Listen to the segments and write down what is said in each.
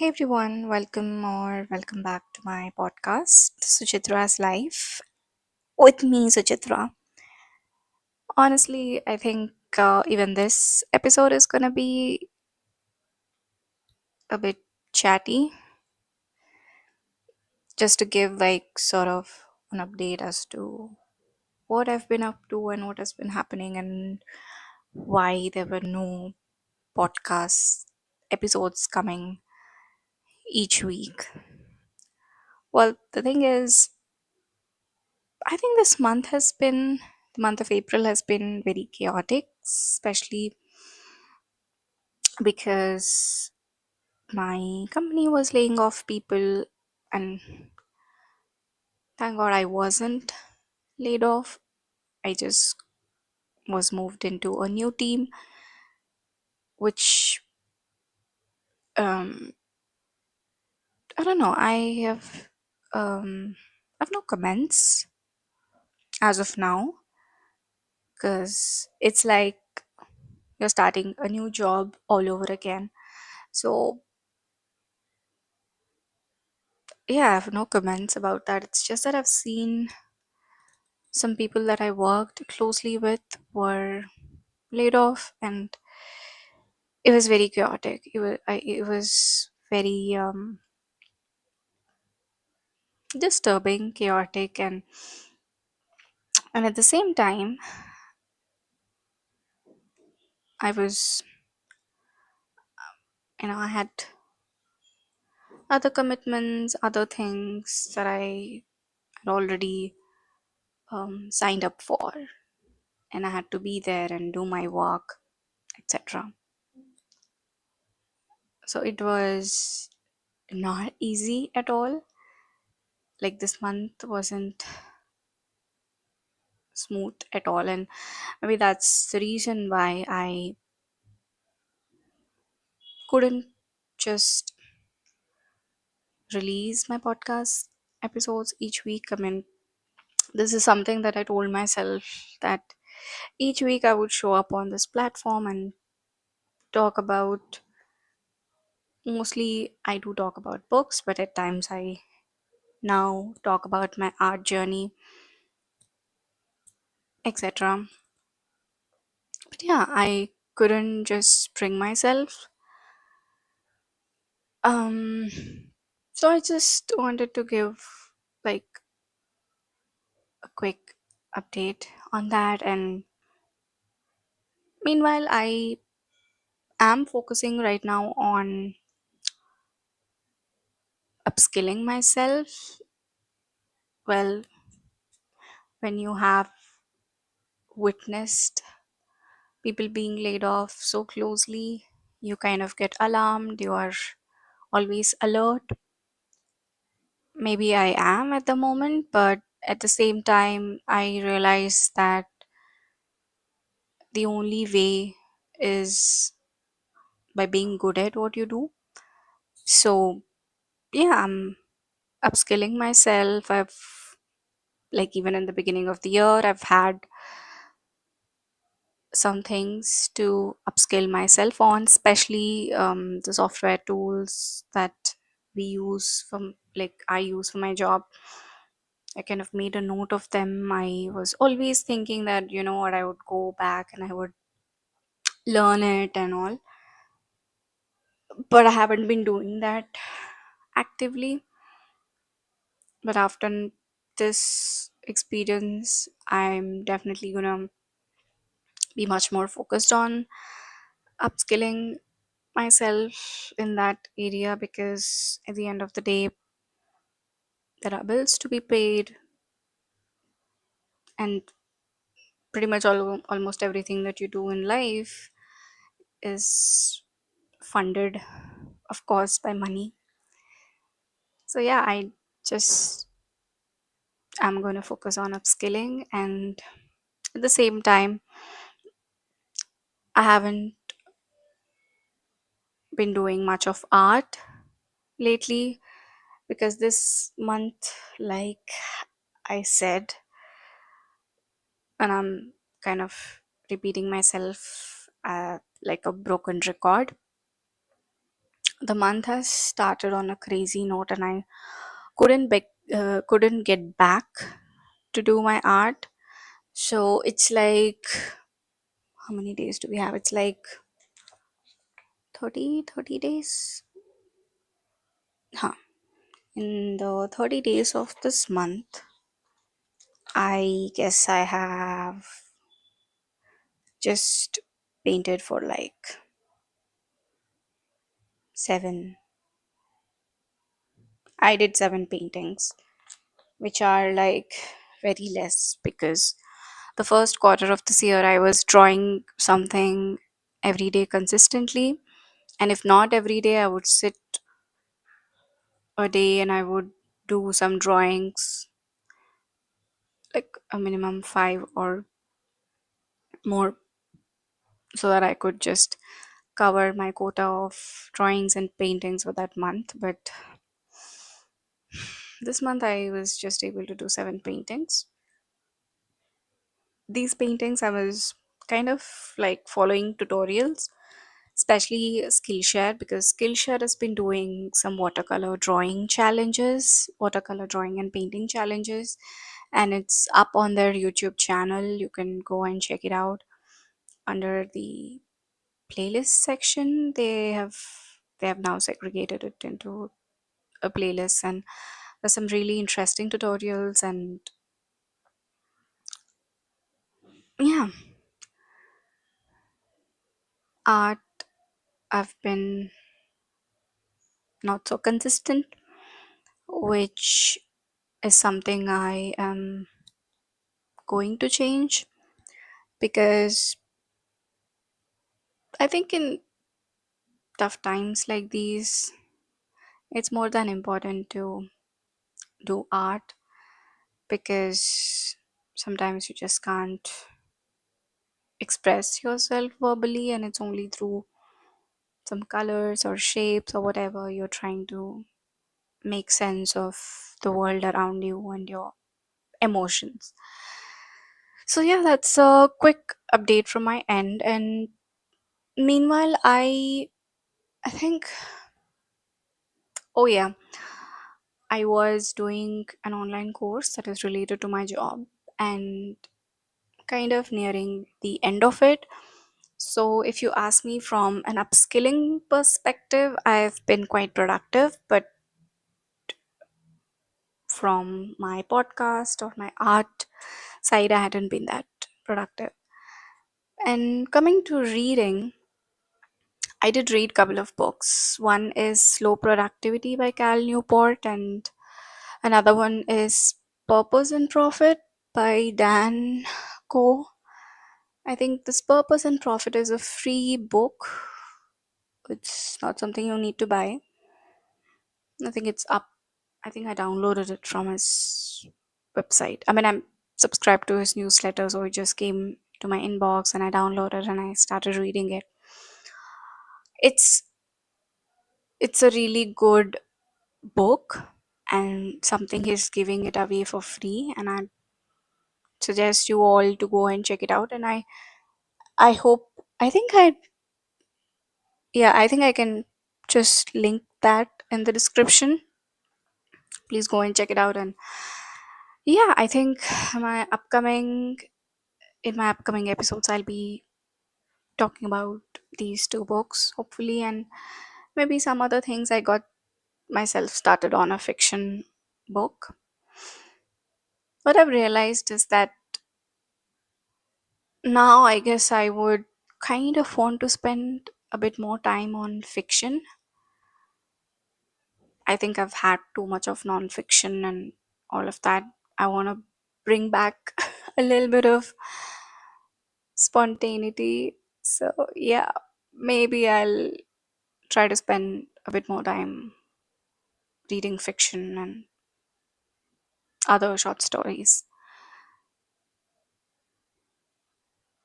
Hey everyone, welcome back to my podcast, Suchitra's Life. With me, Suchitra. Honestly, I think even this episode is gonna be a bit chatty, just to give like sort of an update as to what I've been up to and what has been happening and why there were no podcast episodes coming each week. Well, the thing is, I think the month of April has been very chaotic, especially because my company was laying off people, and thank God I wasn't laid off. I just was moved into a new team, which um, I don't know. I have no comments as of now because it's like you're starting a new job all over again. So yeah, I have no comments about that. It's just that I've seen some people that I worked closely with were laid off, and it was very chaotic. It was very disturbing, chaotic, and at the same time, I was I had other commitments, other things that I had already signed up for, and I had to be there and do my work, etc. So it was not easy at all. Like this month wasn't smooth at all, and maybe that's the reason why I couldn't just release my podcast episodes each week. I mean, this is something that I told myself that each week I would show up on this platform and talk about, mostly I do talk about books, but at times I now talk about my art journey, etc. But yeah, I couldn't just bring myself. Um, so I just wanted to give like a quick update on that. And meanwhile, I am focusing right now on upskilling myself. Well, when you have witnessed people being laid off so closely, you kind of get alarmed, you are always alert. Maybe I am at the moment, but at the same time, I realize that the only way is by being good at what you do. So, yeah, I'm upskilling myself. I've, like, even in the beginning of the year, I've had some things to upskill myself on, especially the software tools that I use for my job. I kind of made a note of them. I was always thinking that, you know what, I would go back and I would learn it and all, but I haven't been doing that actively. But after this experience, I'm definitely gonna be much more focused on upskilling myself in that area, because at the end of the day, there are bills to be paid, and pretty much almost everything that you do in life is funded, of course, by money. So yeah, I just am going to focus on upskilling, and at the same time, I haven't been doing much of art lately, because this month, like I said, and I'm kind of repeating myself like a broken record. The month has started on a crazy note, and I couldn't get back to do my art. So it's like, how many days do we have? It's like 30 days. Huh. In the 30 days of this month, I guess I have just painted for like seven. I did seven paintings, which are like very less because the first quarter of this year I was drawing something every day consistently. And if not every day, I would sit a day and I would do some drawings, like a minimum five or more, so that I could just cover my quota of drawings and paintings for that month. But this month I was just able to do seven paintings. These paintings I was kind of like following tutorials, especially Skillshare, because Skillshare has been doing some watercolor drawing and painting challenges, and it's up on their YouTube channel. You can go and check it out under the playlist section. They have now segregated it into a playlist, and there's some really interesting tutorials. And yeah, art, I've been not so consistent, which is something I am going to change, because I think in tough times like these, it's more than important to do art, because sometimes you just can't express yourself verbally, and it's only through some colors or shapes or whatever you're trying to make sense of the world around you and your emotions. So, yeah, that's a quick update from my end. And meanwhile, I think, oh yeah, I was doing an online course that is related to my job, and kind of nearing the end of it. So, if you ask me from an upskilling perspective, I've been quite productive, but from my podcast or my art side, I hadn't been that productive. And coming to reading, I did read a couple of books. One is Slow Productivity by Cal Newport, and another one is Purpose and Profit by Dan Coe. I think this Purpose and Profit is a free book. It's not something you need to buy. I think it's up. I think I downloaded it from his website. I mean, I'm subscribed to his newsletter, so it just came to my inbox and I downloaded and I started reading it. It's it's a really good book, and something he's giving it away for free, and I suggest you all to go and check it out. And I hope, I think I yeah, I think I can just link that in the description. Please go and check it out. And yeah, I think my upcoming in my upcoming episodes I'll be talking about these two books, hopefully, and maybe some other things. I got myself started on a fiction book. What I've realized is that now I guess I would kind of want to spend a bit more time on fiction. I think I've had too much of non-fiction and all of that. I want to bring back a little bit of spontaneity. So, yeah, maybe I'll try to spend a bit more time reading fiction and other short stories.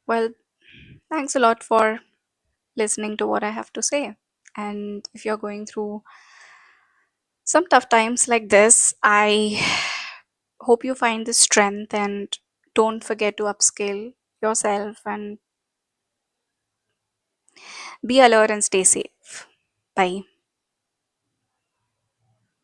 Well, thanks a lot for listening to what I have to say. And if you're going through some tough times like this, I hope you find the strength, and don't forget to upskill yourself and be alert and stay safe. Bye.